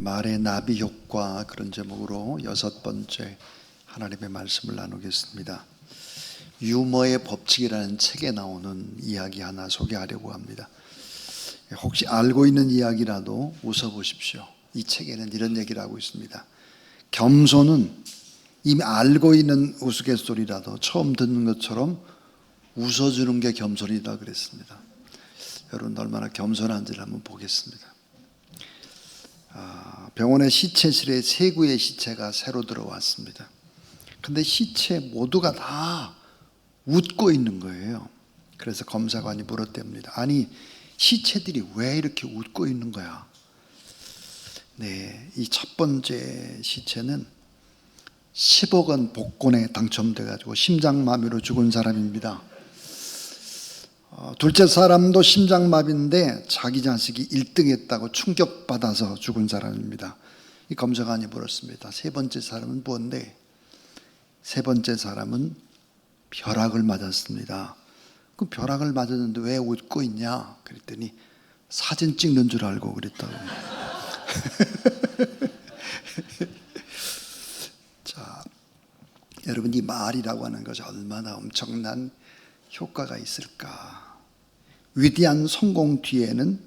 말의 나비 효과, 그런 제목으로 6번째 하나님의 말씀을 나누겠습니다. 유머의 법칙이라는 책에 나오는 이야기 하나 소개하려고 합니다. 혹시 알고 있는 이야기라도 웃어보십시오. 이 책에는 이런 얘기를 하고 있습니다. 겸손은 이미 알고 있는 우스갯소리라도 처음 듣는 것처럼 웃어주는 게 겸손이다 그랬습니다. 여러분 얼마나 겸손한지를 한번 보겠습니다. 병원의 시체실에 3구의 시체가 새로 들어왔습니다. 근데 시체 모두가 다 웃고 있는 거예요. 그래서 검사관이 물었답니다. 아니, 시체들이 왜 이렇게 웃고 있는 거야? 네, 이 첫 번째 시체는 10억 원 복권에 당첨돼가지고 심장마비로 죽은 사람입니다. 둘째 사람도 심장마비인데 자기 자식이 1등 했다고 충격받아서 죽은 사람입니다. 이 검사관이 물었습니다. 세 번째 사람은 뭔데? 세 번째 사람은 벼락을 맞았습니다. 그 벼락을 맞았는데 왜 웃고 있냐? 그랬더니 사진 찍는 줄 알고 그랬다고. 자, 여러분, 이 말이라고 하는 것이 얼마나 엄청난 효과가 있을까? 위대한 성공 뒤에는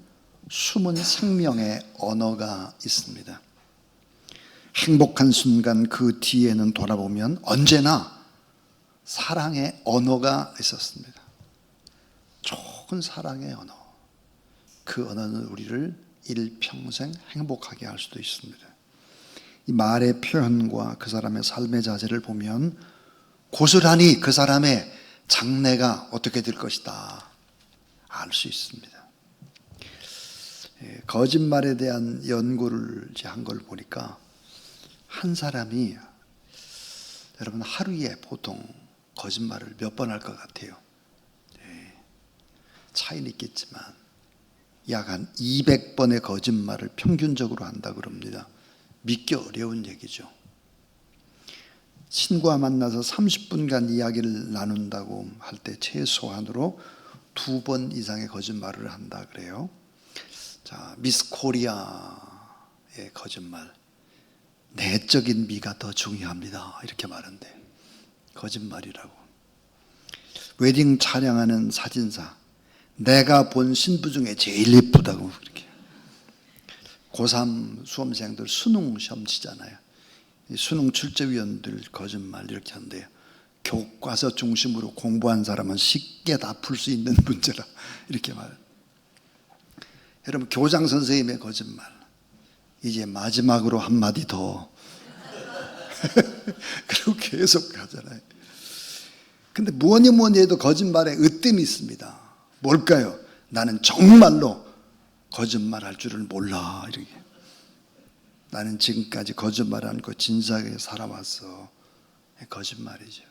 숨은 생명의 언어가 있습니다. 행복한 순간 그 뒤에는 돌아보면 언제나 사랑의 언어가 있었습니다. 좋은 사랑의 언어. 그 언어는 우리를 일평생 행복하게 할 수도 있습니다. 이 말의 표현과 그 사람의 삶의 자세를 보면 고스란히 그 사람의 장래가 어떻게 될 것이다 알 수 있습니다. 거짓말에 대한 연구를 한 걸 보니까 한 사람이, 여러분, 하루에 보통 거짓말을 몇 번 할 것 같아요? 차이는 있겠지만 약 한 200번의 거짓말을 평균적으로 한다 그럽니다. 믿기 어려운 얘기죠. 친구와 만나서 30분간 이야기를 나눈다고 할 때 최소한으로 2번 이상의 거짓말을 한다 그래요. 자, 미스 코리아의 거짓말. 내적인 미가 더 중요합니다. 이렇게 말한대. 거짓말이라고. 웨딩 촬영하는 사진사. 내가 본 신부 중에 제일 예쁘다고 그렇게. 고3 수험생들 수능 시험 치잖아요. 수능 출제위원들 거짓말 이렇게 한대요. 교과서 중심으로 공부한 사람은 쉽게 다 풀 수 있는 문제라 이렇게 말해요. 여러분, 교장 선생님의 거짓말. 이제 마지막으로 한마디 더. 그리고 계속 하잖아요. 근데 뭐니 해도 거짓말에 으뜸이 있습니다. 뭘까요? 나는 정말로 거짓말할 줄을 몰라. 이렇게. 나는 지금까지 거짓말 않고 진실하게 살아왔어. 거짓말이죠.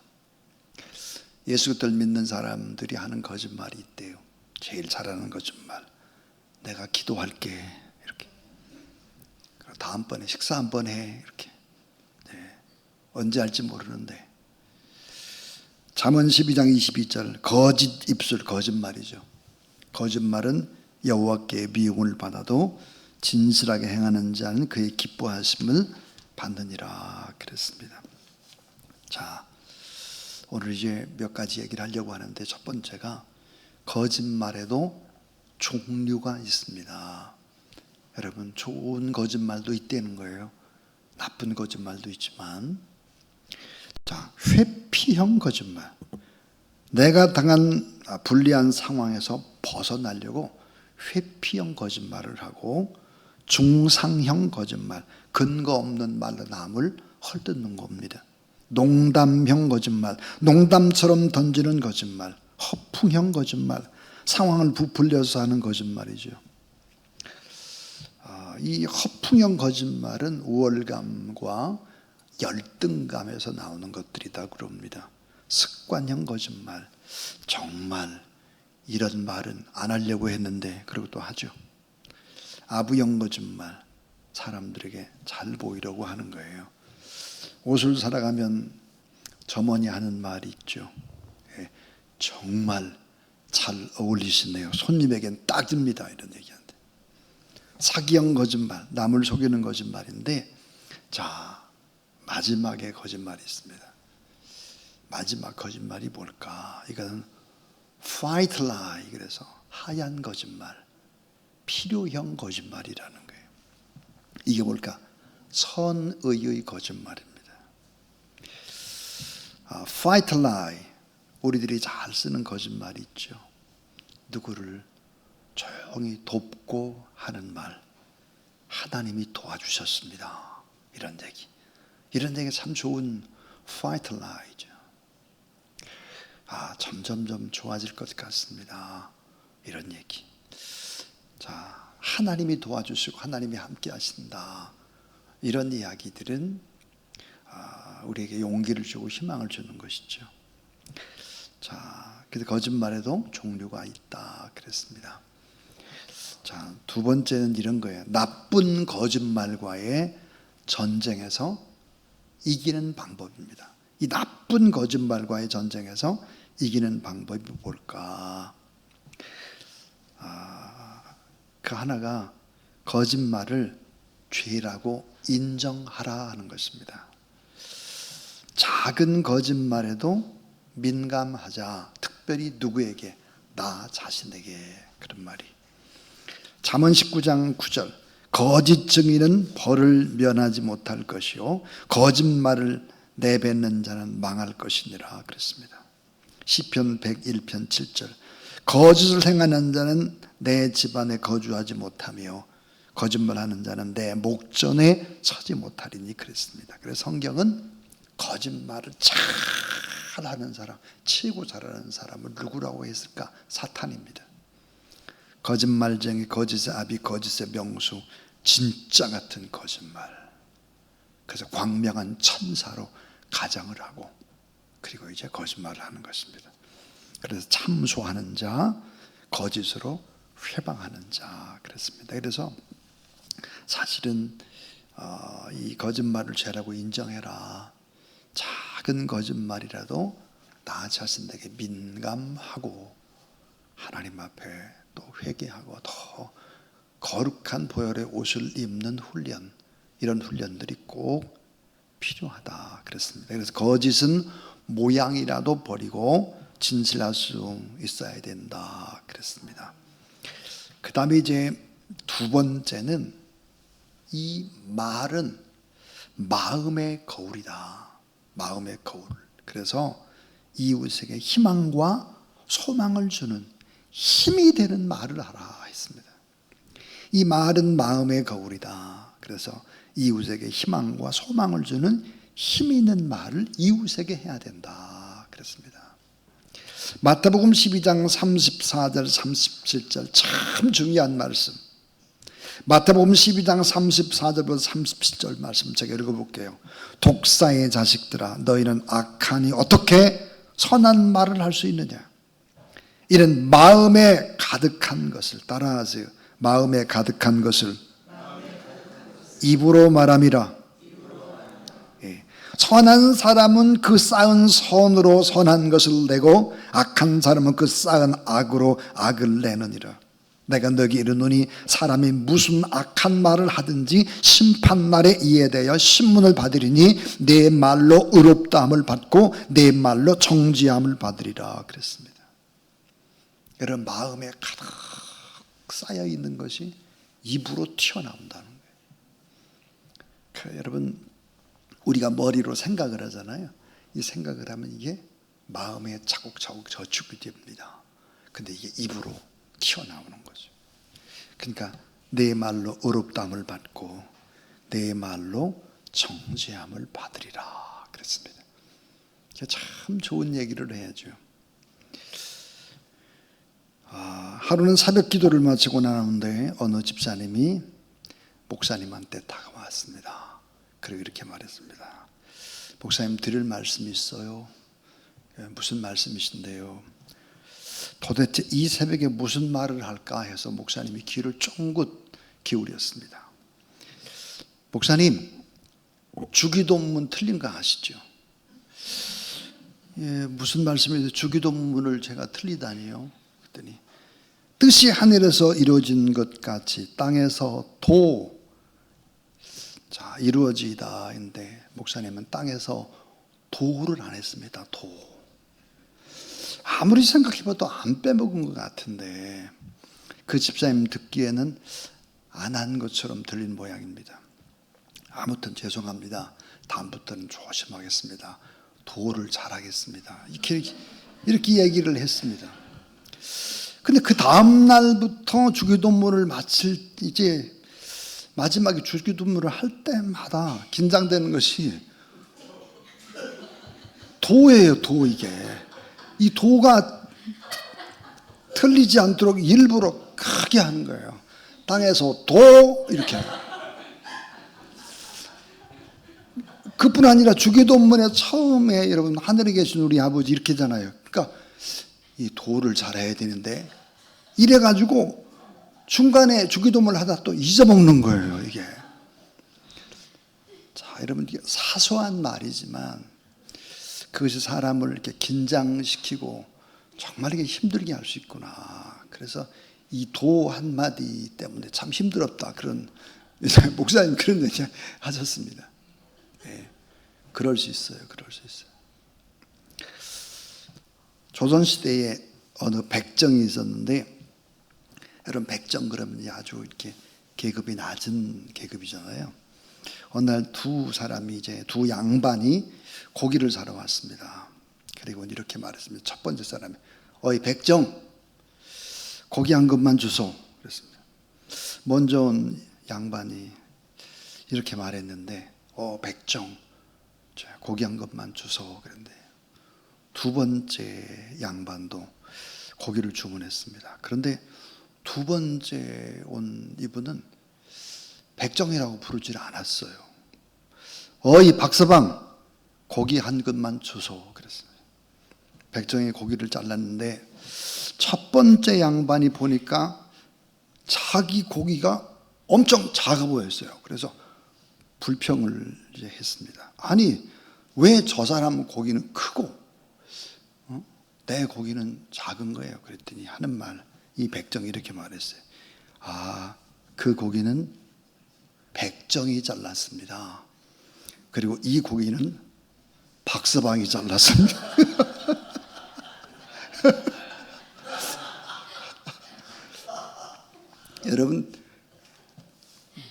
예수를 믿는 사람들이 하는 거짓말이 있대요. 제일 잘하는 거짓말. 내가 기도할게. 이렇게. 다음번에 식사 한번 해. 이렇게. 네. 언제 할지 모르는데. 잠언 12장 22절. 거짓 입술, 거짓말이죠. 거짓말은 여호와께 미움을 받아도 진실하게 행하는 자는 그의 기뻐하심을 받느니라 그랬습니다. 자, 오늘 이제 몇 가지 얘기를 하려고 하는데, 첫 번째가 거짓말에도 종류가 있습니다. 여러분, 좋은 거짓말도 있다는 거예요. 나쁜 거짓말도 있지만. 자, 회피형 거짓말. 내가 당한 불리한 상황에서 벗어나려고 회피형 거짓말을 하고, 중상형 거짓말, 근거 없는 말로 남을 헐뜯는 겁니다. 농담형 거짓말, 농담처럼 던지는 거짓말, 허풍형 거짓말, 상황을 부풀려서 하는 거짓말이죠. 이 허풍형 거짓말은 우월감과 열등감에서 나오는 것들이다 그럽니다. 습관형 거짓말, 정말 이런 말은 안 하려고 했는데 그리고 또 하죠. 아부형 거짓말, 사람들에게 잘 보이려고 하는 거예요. 옷을 사러 가면 점원이 하는 말이 있죠. 정말 잘 어울리시네요. 손님에겐 딱입니다. 이런 얘기하는데 사기형 거짓말, 남을 속이는 거짓말인데, 자, 마지막에 거짓말이 있습니다. 마지막 거짓말이 뭘까? 이거는 white lie, 그래서 하얀 거짓말, 필요형 거짓말이라는 거예요. 이게 뭘까? 선의의 거짓말입니다. white lie, 우리들이 잘 쓰는 거짓말이 있죠. 누구를 조용히 돕고 하는 말, 하나님이 도와주셨습니다, 이런 얘기. 이런 얘기 참 좋은 white lie죠. 점점점 좋아질 것 같습니다, 이런 얘기. 자, 하나님이 도와주시고 하나님이 함께 하신다, 이런 이야기들은 우리에게 용기를 주고 희망을 주는 것이죠. 자, 그래서 거짓말에도 종류가 있다 그랬습니다. 자, 두 번째는 이런 거예요. 나쁜 거짓말과의 전쟁에서 이기는 방법입니다. 이 나쁜 거짓말과의 전쟁에서 이기는 방법이 뭘까? 그 하나가 거짓말을 죄라고 인정하라 하는 것입니다. 작은 거짓말에도 민감하자. 특별히 누구에게? 나 자신에게. 그런 말이. 잠언 19장 9절. 거짓 증인은 벌을 면하지 못할 것이요 거짓말을 내뱉는 자는 망할 것이니라 그랬습니다. 시편 101편 7절. 거짓을 행하는 자는 내 집안에 거주하지 못하며 거짓말하는 자는 내 목전에 서지 못하리니 그랬습니다. 그래서 성경은 거짓말을 잘하는 사람, 최고 잘하는 사람을 누구라고 했을까? 사탄입니다. 거짓말쟁이, 거짓의 아비, 거짓의 명수, 진짜 같은 거짓말. 그래서 광명한 천사로 가장을 하고, 그리고 이제 거짓말을 하는 것입니다. 그래서 참소하는 자, 거짓으로 회방하는 자 그랬습니다. 그래서 사실은 이 거짓말을 죄라고 인정해라. 작은 거짓말이라도 나 자신에게 민감하고 하나님 앞에 또 회개하고 더 거룩한 보혈의 옷을 입는 훈련, 이런 훈련들이 꼭 필요하다 그랬습니다. 그래서 거짓은 모양이라도 버리고 진실할 수 있어야 된다 그랬습니다. 그 다음에 이제 두 번째는 이 말은 마음의 거울이다. 마음의 거울. 그래서 이웃에게 희망과 소망을 주는 힘이 되는 말을 하라 했습니다. 이 말은 마음의 거울이다. 그래서 이웃에게 희망과 소망을 주는 힘 있는 말을 이웃에게 해야 된다 그랬습니다. 마태복음 12장 34절 37절 참 중요한 말씀. 마태복음 12장 34절부터 37절 말씀 제가 읽어볼게요. 독사의 자식들아, 너희는 악하니 어떻게 선한 말을 할 수 있느냐? 이는 마음에 가득한 것을, 따라하세요. 마음에 가득한 것을 입으로 말함이라. 선한 사람은 그 쌓은 선으로 선한 것을 내고 악한 사람은 그 쌓은 악으로 악을 내느니라. 내가 너에게 이르노니 사람이 무슨 악한 말을 하든지 심판날에 이에 대하여 신문을 받으리니 내 말로 의롭다함을 받고 내 말로 정죄함을 받으리라 그랬습니다. 여러분, 마음에 가득 쌓여 있는 것이 입으로 튀어나온다는 거예요. 그러니까 여러분, 우리가 머리로 생각을 하잖아요. 이 생각을 하면 이게 마음에 차곡차곡 저축이 됩니다. 근데 이게 입으로 튀어나오는 거죠. 그러니까 내 말로 의롭다함을 받고 내 말로 정죄함을 받으리라 그랬습니다. 참 좋은 얘기를 해야죠. 하루는 새벽 기도를 마치고 나오는데 어느 집사님이 목사님한테 다가왔습니다. 그리고 이렇게 말했습니다. 목사님, 드릴 말씀이 있어요. 무슨 말씀이신데요? 도대체 이 새벽에 무슨 말을 할까 해서 목사님이 귀를 쫑긋 기울였습니다. 목사님, 주기도문 틀린 거 아시죠? 무슨 말씀인데 주기도문을 제가 틀리다니요? 그랬더니 뜻이 하늘에서 이루어진 것 같이 땅에서 이루어지이다 인데 목사님은 땅에서 도를 안 했습니다. 아무리 생각해봐도 안 빼먹은 것 같은데 그 집사님 듣기에는 안 한 것처럼 들린 모양입니다. 아무튼 죄송합니다. 다음부터는 조심하겠습니다. 도를 잘하겠습니다. 이렇게 얘기를 했습니다. 근데 그 다음 날부터 주기도문을 마칠 이제 마지막에 주기도문을 할 때마다 긴장되는 것이 도예요. 이게 이 도가 틀리지 않도록 일부러 크게 하는 거예요. 땅에서 도 이렇게. 그뿐 아니라 주기도문의 처음에 여러분 하늘에 계신 우리 아버지 이렇게 하잖아요. 그러니까 이 도를 잘해야 되는데 이래가지고 중간에 주기도문을 하다 또 잊어먹는 거예요. 이게. 자, 여러분 이게 사소한 말이지만 그것이 사람을 이렇게 긴장시키고 정말 이게 힘들게 할 수 있구나. 그래서 이 도 한마디 때문에 참 힘들었다. 그런 목사님 그런 얘기 하셨습니다. 네, 그럴 수 있어요. 조선시대에 어느 백정이 있었는데 여러분 백정 그러면 아주 이렇게 계급이 낮은 계급이잖아요. 어느 날 두 양반이 고기를 사러 왔습니다. 그리고 이렇게 말했습니다. 첫 번째 사람이 어이 백정 고기 한 근만 주소 그랬습니다. 먼저 온 양반이 이렇게 말했는데 백정 고기 한 근만 주소 그랬는데 두 번째 양반도 고기를 주문했습니다. 그런데 두 번째 온 이분은 백정이라고 부르질 않았어요. 어이 박서방 고기 한 근만 주소 그랬습니다. 백정이 고기를 잘랐는데 첫 번째 양반이 보니까 자기 고기가 엄청 작아 보였어요. 그래서 불평을 이제 했습니다. 아니 왜 저 사람 고기는 크고 내 고기는 작은 거예요. 그랬더니 하는 말 이 백정이 이렇게 말했어요. 그 고기는 백정이 잘랐습니다. 그리고 이 고기는 박서방이 잘랐습니다. 여러분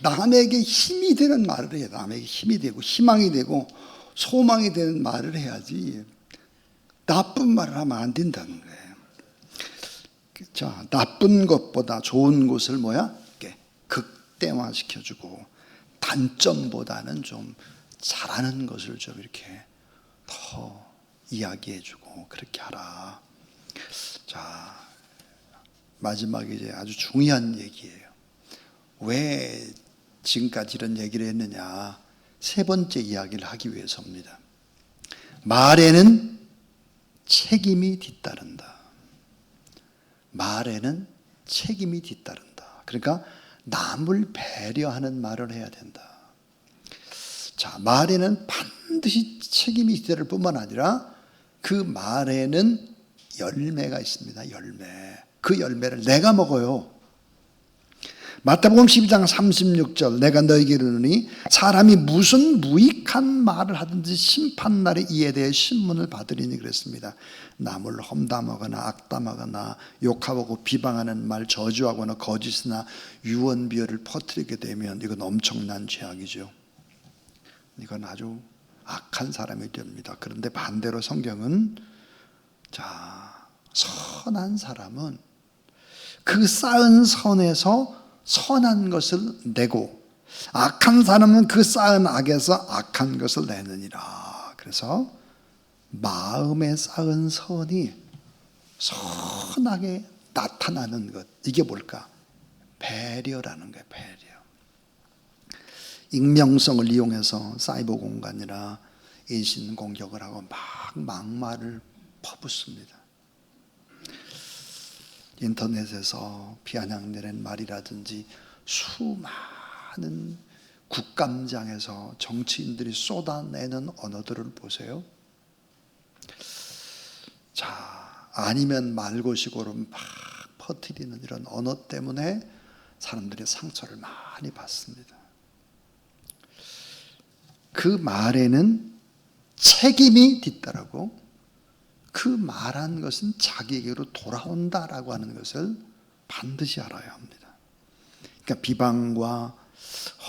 남에게 힘이 되는 말을 해요. 남에게 힘이 되고 희망이 되고 소망이 되는 말을 해야지 나쁜 말을 하면 안 된다는 거예요. 자, 나쁜 것보다 좋은 것을 이렇게 극대화시켜주고 단점보다는 좀 잘하는 것을 좀 이렇게 더 이야기해주고 그렇게 하라. 자, 마지막에 이제 아주 중요한 얘기예요. 왜 지금까지 이런 얘기를 했느냐? 세 번째 이야기를 하기 위해서입니다. 말에는 책임이 뒤따른다. 말에는 책임이 뒤따른다. 그러니까 남을 배려하는 말을 해야 된다. 자, 말에는 반드시 책임이 뒤따를 뿐만 아니라 그 말에는 열매가 있습니다. 그 열매를 내가 먹어요. 마태복음 12장 36절 내가 너에게 이르노니 사람이 무슨 무익한 말을 하든지 심판날에 이에 대해 신문을 받으리니 그랬습니다. 남을 험담하거나 악담하거나 욕하고 비방하는 말 저주하거나 거짓이나 유언비어를 퍼뜨리게 되면 이건 엄청난 죄악이죠. 이건 아주 악한 사람이 됩니다. 그런데 반대로 성경은 선한 사람은 그 쌓은 선에서 선한 것을 내고 악한 사람은 그 쌓은 악에서 악한 것을 내느니라. 그래서 마음에 쌓은 선이 선하게 나타나는 것, 이게 뭘까? 배려라는 거예요. 배려. 익명성을 이용해서 사이버 공간이나 인신 공격을 하고 막말을 퍼붓습니다. 인터넷에서 비아냥대는 말이라든지 수많은 국감장에서 정치인들이 쏟아내는 언어들을 보세요. 자, 아니면 말고식으로 막 퍼뜨리는 이런 언어 때문에 사람들이 상처를 많이 받습니다. 그 말에는 책임이 뒤따르고 그 말한 것은 자기에게로 돌아온다라고 하는 것을 반드시 알아야 합니다. 그러니까 비방과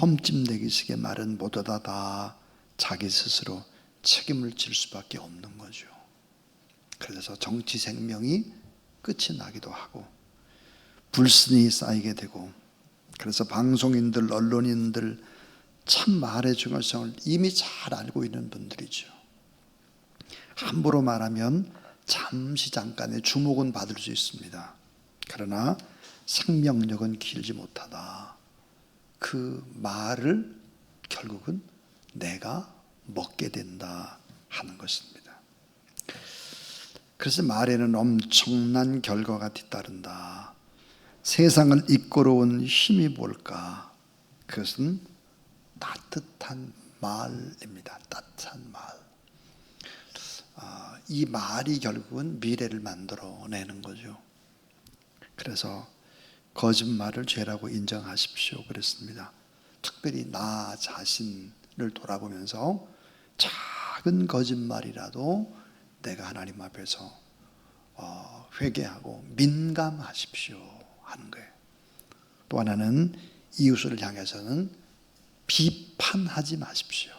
험찜내기식의 말은 모두 다 자기 스스로 책임을 질 수밖에 없는 거죠. 그래서 정치 생명이 끝이 나기도 하고 불신이 쌓이게 되고, 그래서 방송인들, 언론인들 참 말의 중요성을 이미 잘 알고 있는 분들이죠. 함부로 말하면 잠깐의 주목은 받을 수 있습니다. 그러나 생명력은 길지 못하다. 그 말을 결국은 내가 먹게 된다 하는 것입니다. 그래서 말에는 엄청난 결과가 뒤따른다. 세상을 이끌어온 힘이 뭘까? 그것은 따뜻한 말입니다. 따뜻한 말. 이 말이 결국은 미래를 만들어내는 거죠. 그래서 거짓말을 죄라고 인정하십시오 그랬습니다. 특별히 나 자신을 돌아보면서 작은 거짓말이라도 내가 하나님 앞에서 회개하고 민감하십시오 하는 거예요. 또 하나는 이웃을 향해서는 비판하지 마십시오.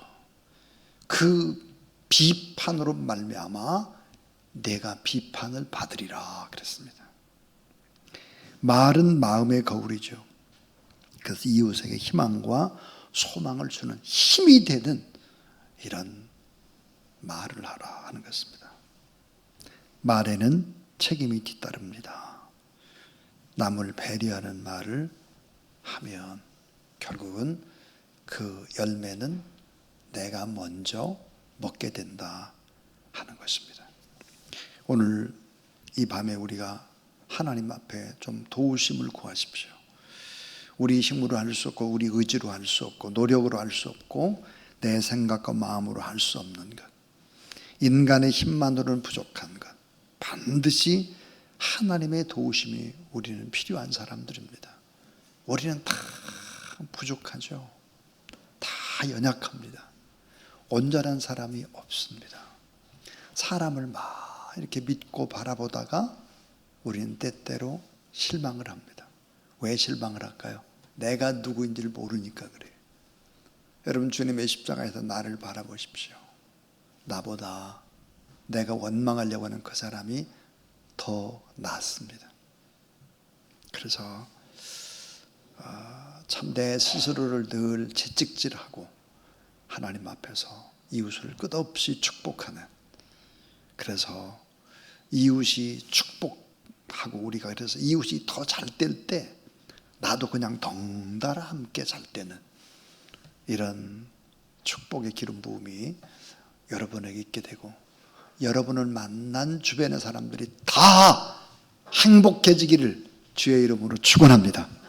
그 비판으로 말미암아 내가 비판을 받으리라 그랬습니다. 말은 마음의 거울이죠. 그래서 이웃에게 희망과 소망을 주는 힘이 되는 이런 말을 하라 하는 것입니다. 말에는 책임이 뒤따릅니다. 남을 배려하는 말을 하면 결국은 그 열매는 내가 먼저 먹게 된다 하는 것입니다. 오늘 이 밤에 우리가 하나님 앞에 좀 도우심을 구하십시오. 우리 힘으로 할 수 없고 우리 의지로 할 수 없고 노력으로 할 수 없고 내 생각과 마음으로 할 수 없는 것, 인간의 힘만으로는 부족한 것, 반드시 하나님의 도우심이 우리는 필요한 사람들입니다. 우리는 다 부족하죠. 다 연약합니다. 온전한 사람이 없습니다. 사람을 막 이렇게 믿고 바라보다가 우리는 때때로 실망을 합니다. 왜 실망을 할까요? 내가 누구인지를 모르니까 그래요. 여러분, 주님의 십자가에서 나를 바라보십시오. 나보다 내가 원망하려고 하는 그 사람이 더 낫습니다. 그래서 참 내 스스로를 늘 채찍질하고 하나님 앞에서 이웃을 끝없이 축복하는, 그래서 이웃이 축복하고 우리가 그래서 이웃이 더 잘 될 때 나도 그냥 덩달아 함께 잘 되는 이런 축복의 기름 부음이 여러분에게 있게 되고 여러분을 만난 주변의 사람들이 다 행복해지기를 주의 이름으로 축원합니다.